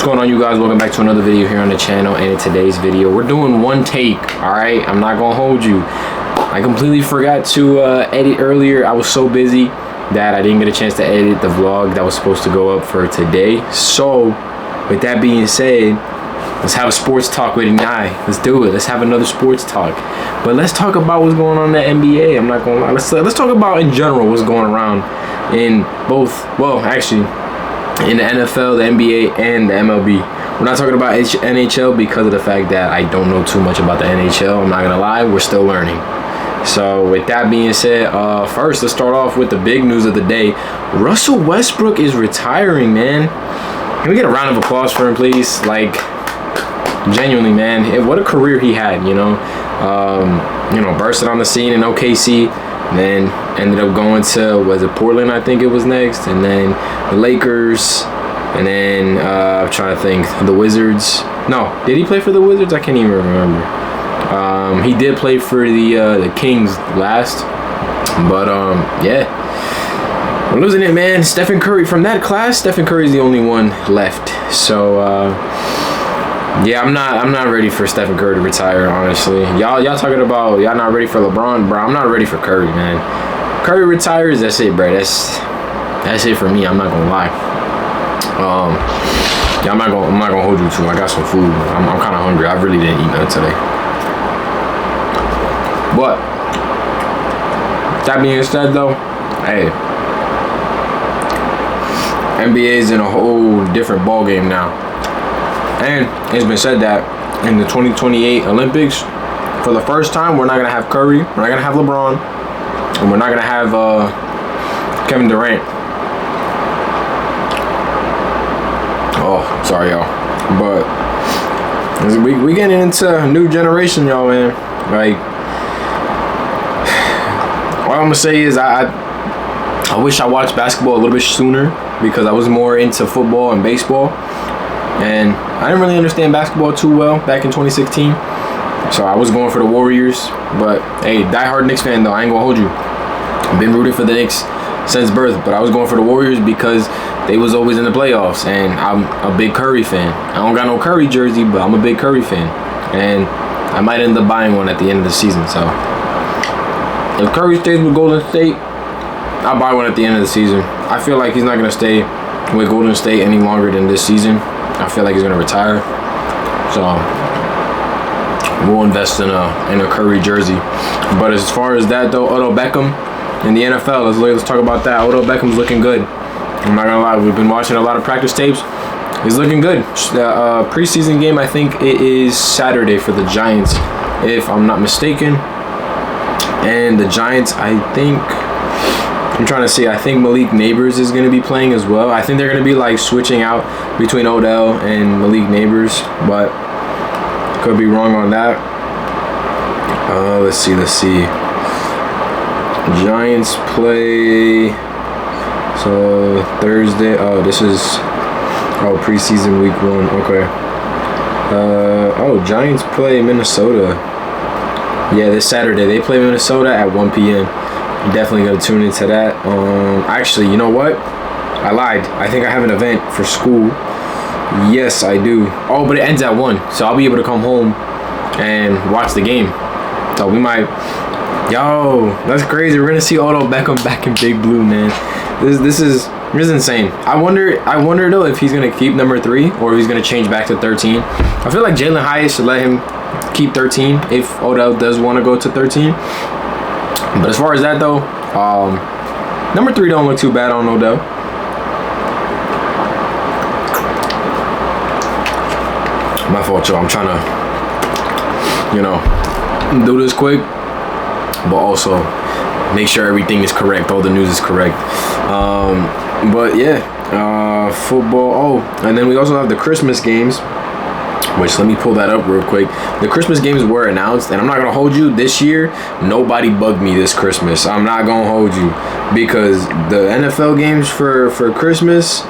going on, you guys? Welcome back to another video here on the channel. And in today's video, we're doing one take. All right, I'm not gonna hold you. I completely forgot to edit earlier. I was so busy that I didn't get a chance to edit the vlog that was supposed to go up for today. So with that being said, let's have a sports talk with Nye. Let's do it. Let's have another sports talk. But let's talk about what's going on in the NBA. I'm not gonna lie. Let's talk about in general what's going around in both. Well, actually, in the NFL, the NBA, and the MLB. We're not talking about NHL because of the fact that I don't know too much about the NHL. I'm not gonna lie. We're still learning. So with that being said, first let's start off with the big news of the day. Russell Westbrook is retiring, man. Can we get a round of applause for him, please? Like, genuinely, man, what a career he had. You know, bursting on the scene in OKC, then ended up going to, was it Portland? I think it was next, and then the Lakers, and then I'm trying to think, the Wizards. No, did he play for the Wizards? I can't even remember. He did play for the Kings last, but yeah, we're losing it, man. Stephen Curry, from that class, Stephen Curry's the only one left. So yeah, I'm not ready for Stephen Curry to retire, honestly. Y'all talking about y'all not ready for LeBron, bro. I'm not ready for Curry, man. Curry retires, that's it, bro. That's it for me. I'm not gonna lie. Yeah, I'm not gonna hold you to. I got some food. I'm kind of hungry. I really didn't eat nothing today. But that being said, though, hey, NBA's in a whole different ball game now. And it's been said that in the 2028 Olympics, for the first time, we're not going to have Curry, we're not going to have LeBron, and we're not going to have Kevin Durant. Oh, sorry, y'all. But we getting into a new generation, y'all, man. Like, all I'm going to say is I wish I watched basketball a little bit sooner because I was more into football and baseball. And I didn't really understand basketball too well back in 2016. So I was going for the Warriors. But, hey, diehard Knicks fan, though. I ain't going to hold you. I've been rooting for the Knicks since birth. But I was going for the Warriors because they was always in the playoffs. And I'm a big Curry fan. I don't got no Curry jersey, but I'm a big Curry fan. And I might end up buying one at the end of the season. So if Curry stays with Golden State, I'll buy one at the end of the season. I feel like he's not going to stay with Golden State any longer than this season. I feel like he's gonna retire, so we'll invest in a Curry jersey. But as far as that though, Odell Beckham in the NFL, let's talk about that. Odell Beckham's looking good. I'm not gonna lie, we've been watching a lot of practice tapes. He's looking good. The preseason game, I think it is Saturday for the Giants, if I'm not mistaken. And the Giants, I think. I'm trying to see. I think Malik Neighbors is going to be playing as well. I think they're going to be like switching out between Odell and Malik Neighbors, but could be wrong on that. Let's see. Giants play so Thursday. Oh, this is preseason week 1. Okay. Giants play Minnesota. Yeah, this Saturday they play Minnesota at 1 p.m. Definitely gonna tune into that. Actually, you know what? I lied. I think I have an event for school. Yes, I do. Oh, but it ends at 1, so I'll be able to come home and watch the game. So we might. Yo, that's crazy. We're gonna see Odell Beckham back in Big Blue, man. This is insane. I wonder though if he's gonna keep number 3 or if he's gonna change back to 13. I feel like Jalen Hyatt should let him keep 13 if Odell does want to go to 13. But as far as that though, number 3 don't look too bad on Odell. My fault, y'all. I'm trying to, do this quick, but also make sure everything is correct. All the news is correct. But yeah, football. Oh, and then we also have the Christmas games. Which, let me pull that up real quick. The Christmas games were announced, and I'm not going to hold you. This year, nobody bugged me this Christmas. I'm not going to hold you. Because the NFL games for Christmas,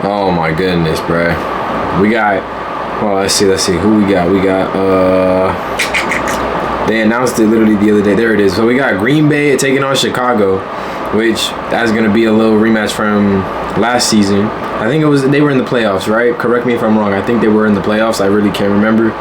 oh my goodness, bruh. We got, let's see. Who we got? They announced it literally the other day. There it is. So we got Green Bay taking on Chicago, which that's going to be a little rematch from last season. I think they were in the playoffs, right? Correct me if I'm wrong. I think they were in the playoffs. I really can't remember.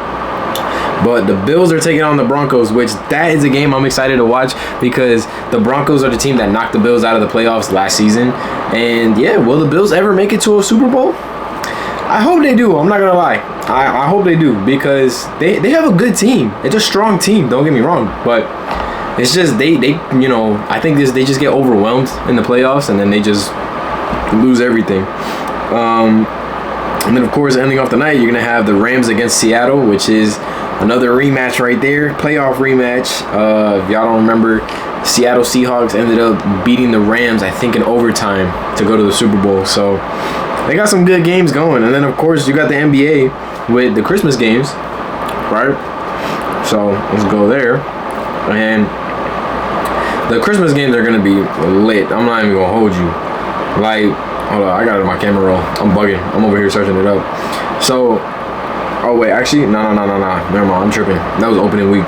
But the Bills are taking on the Broncos, which that is a game I'm excited to watch because the Broncos are the team that knocked the Bills out of the playoffs last season. And yeah, will the Bills ever make it to a Super Bowl? I hope they do. I'm not going to lie. I hope they do because they have a good team. It's a strong team. Don't get me wrong. But it's just they you know, I think they just get overwhelmed in the playoffs and then they just lose everything. And then, of course, ending off the night, you're going to have the Rams against Seattle, which is another rematch right there. Playoff rematch. If y'all don't remember, Seattle Seahawks ended up beating the Rams, I think, in overtime to go to the Super Bowl. So they got some good games going. And then, of course, you got the NBA with the Christmas games, right? So let's go there. And the Christmas games are going to be lit. I'm not even going to hold you. Like, hold on, I got it on my camera roll. I'm bugging. I'm over here searching it up. So, oh wait, actually, no. Never mind, I'm tripping. That was opening week.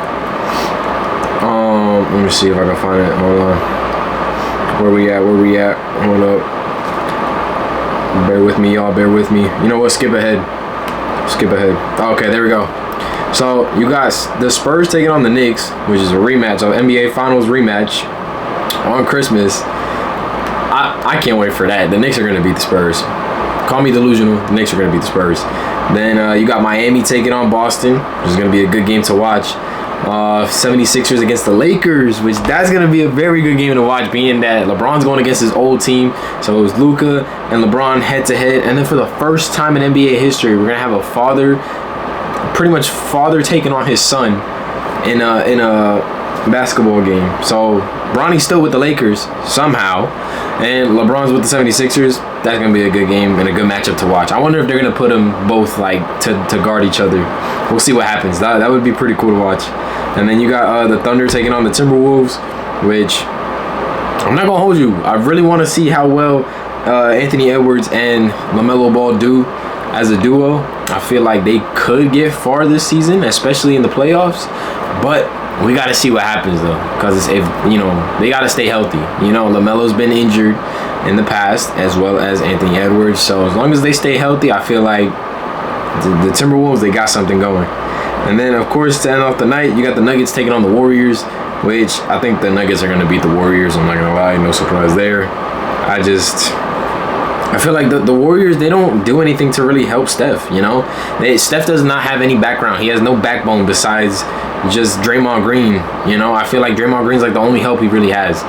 Let me see if I can find it. Hold on. Where we at? Hold up. Bear with me, y'all. Bear with me. You know what? Skip ahead. Okay, there we go. So, you guys, the Spurs taking on the Knicks, which is a rematch of NBA Finals rematch on Christmas. I can't wait for that. The Knicks are going to beat the Spurs. Call me delusional. The Knicks are going to beat the Spurs. Then you got Miami taking on Boston, which is going to be a good game to watch. 76ers against the Lakers, which that's going to be a very good game to watch, being that LeBron's going against his old team. So it was Luka and LeBron head-to-head. And then for the first time in NBA history, we're going to have a father taking on his son in a basketball game. So Bronny's still with the Lakers somehow, and LeBron's with the 76ers. That's going to be a good game and a good matchup to watch. I wonder if they're going to put them both like to guard each other. We'll see what happens. That would be pretty cool to watch. And then you got the Thunder taking on the Timberwolves, which I'm not going to hold you. I really want to see how well Anthony Edwards and LaMelo Ball do as a duo. I feel like they could get far this season, especially in the playoffs. But we got to see what happens, though, because if they got to stay healthy. LaMelo's been injured in the past, as well as Anthony Edwards. So as long as they stay healthy, I feel like the Timberwolves, they got something going. And then, of course, to end off the night, you got the Nuggets taking on the Warriors, which I think the Nuggets are going to beat the Warriors. I'm not going to lie, no surprise there. I feel like the Warriors, they don't do anything to really help Steph, Steph does not have any background. He has no backbone besides just Draymond Green, I feel like Draymond Green's like the only help he really has.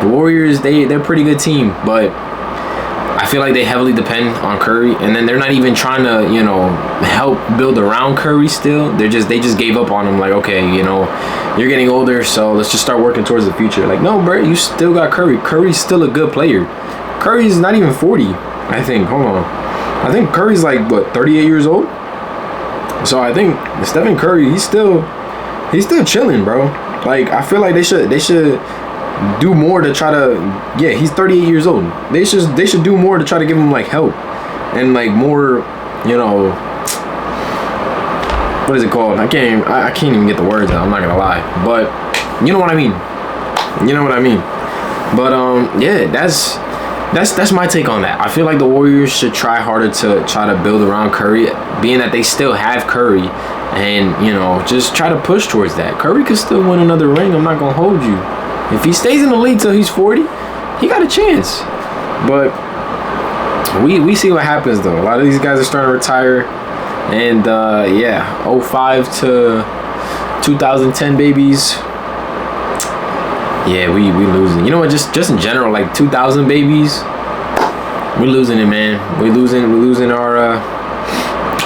The Warriors, they're a pretty good team, but I feel like they heavily depend on Curry, and then they're not even trying to, help build around Curry still. They just gave up on him, like, okay, you're getting older, so let's just start working towards the future. Like, no, bro, you still got Curry. Curry's still a good player. Curry's not even 40, I think. Hold on. I think Curry's like, 38 years old? So I think Stephen Curry, he's still chilling, bro. Like, I feel like they should do more to try to, he's 38 years old. They should do more to try to give him like help and like more, what is it called? I can't even get the words out. I'm not gonna lie, but you know what I mean. But that's my take on that. I feel like the Warriors should try harder to try to build around Curry, being that they still have Curry, and just try to push towards that. Curry could still win another ring. I'm not gonna hold you. If he stays in the league till he's 40, he got a chance. But we see what happens, though. A lot of these guys are starting to retire. And, 05 to 2010 babies. Yeah, we losing. You know what? Just in general, like 2000 babies, we losing it, man. We losing our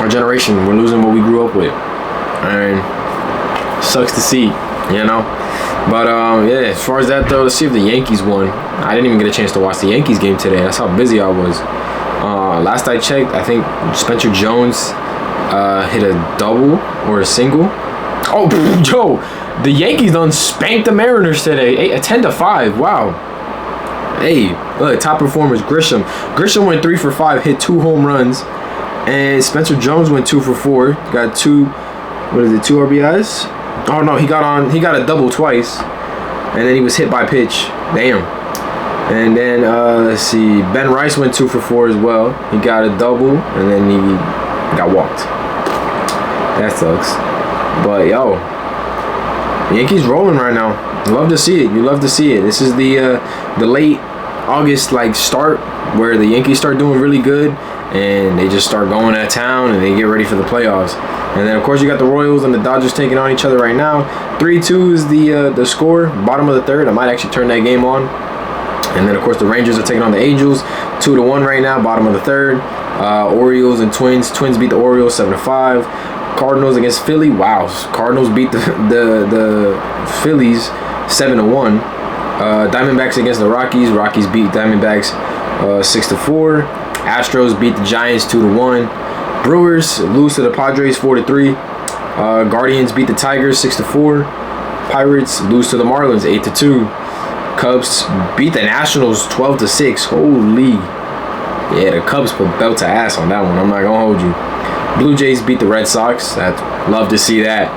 generation. We're losing what we grew up with. And sucks to see, But, as far as that, though, let's see if the Yankees won. I didn't even get a chance to watch the Yankees game today. That's how busy I was. Last I checked, I think Spencer Jones hit a double or a single. Oh, Joe, the Yankees done spanked the Mariners today. 10-5. Wow. Hey, look, top performers, Grisham. Grisham went 3 for 5, hit 2 home runs. And Spencer Jones went 2 for 4. Got 2 RBIs? Oh no, he got a double twice, and then he was hit by pitch. Damn. And then let's see, Ben Rice went 2 for 4 as well. He got a double, and then he got walked. That sucks. But yo, Yankees rolling right now. Love to see it. You love to see it. This is the late August like start where the Yankees start doing really good, and they just start going at town and they get ready for the playoffs. And then of course you got the Royals and the Dodgers taking on each other right now. 3-2 is the score. Bottom of the third. I might actually turn that game on. And then of course the Rangers are taking on the Angels. 2-1 right now. Bottom of the third. Orioles and Twins. Twins beat the Orioles 7-5. Cardinals against Philly. Wow, Cardinals beat the Phillies 7-1. Diamondbacks against the Rockies. Rockies beat Diamondbacks 6-4. Astros beat the Giants 2-1. Brewers lose to the Padres 4-3. Guardians beat the Tigers 6-4. Pirates lose to the Marlins 8-2. Cubs beat the Nationals 12-6. Holy, yeah, the Cubs put belt to ass on that one. I'm not gonna hold you. Blue Jays beat the Red Sox. I'd love to see that.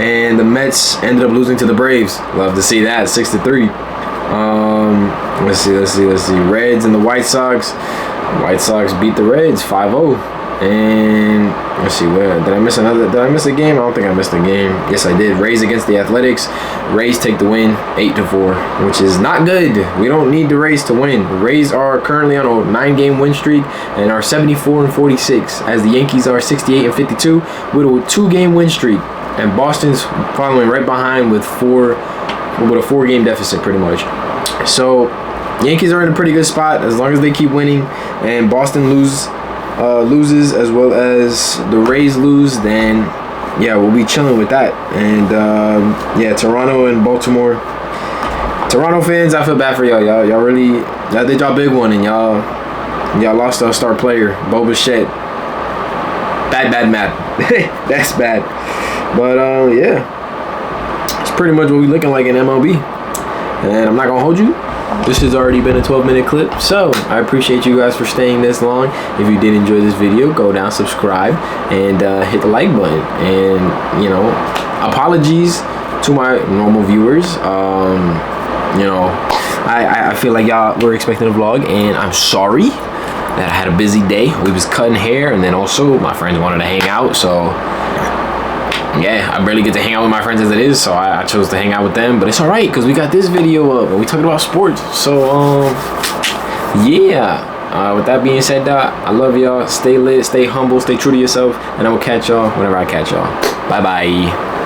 And the Mets ended up losing to the Braves. Love to see that, 6-3. Let's see. Reds and the White Sox. White Sox beat the Reds 5-0. And let's see, where did I miss a game? I don't think I missed a game. Yes, I did. Rays against the Athletics. Rays take the win 8-4, which is not good. We don't need the Rays to win. The Rays are currently on a 9-game win streak and are 74-46, as the Yankees are 68-52 with a 2-game win streak. And Boston's following right behind with a 4-game deficit pretty much. So Yankees are in a pretty good spot as long as they keep winning, and Boston loses as well as the Rays lose, then yeah, we'll be chilling with that. And yeah, Toronto and Baltimore. Toronto fans, I feel bad for y'all. Y'all really, y'all did y'all big one, and y'all lost our star player, Bo Bichette. Bad math. That's bad. But yeah, it's pretty much what we looking like in MLB. And I'm not gonna hold you. This has already been a 12-minute clip, so I appreciate you guys for staying this long. If you did enjoy this video, go down, subscribe, and hit the like button. And, you know, apologies to my normal viewers. You know, I feel like y'all were expecting a vlog, and I'm sorry that I had a busy day. We was cutting hair, and then also my friends wanted to hang out, so yeah, I barely get to hang out with my friends as it is, so I chose to hang out with them. But it's alright, because we got this video up and we talking about sports. So yeah, with that being said, I love y'all. Stay lit, stay humble, stay true to yourself, and I will catch y'all whenever I catch y'all. Bye bye.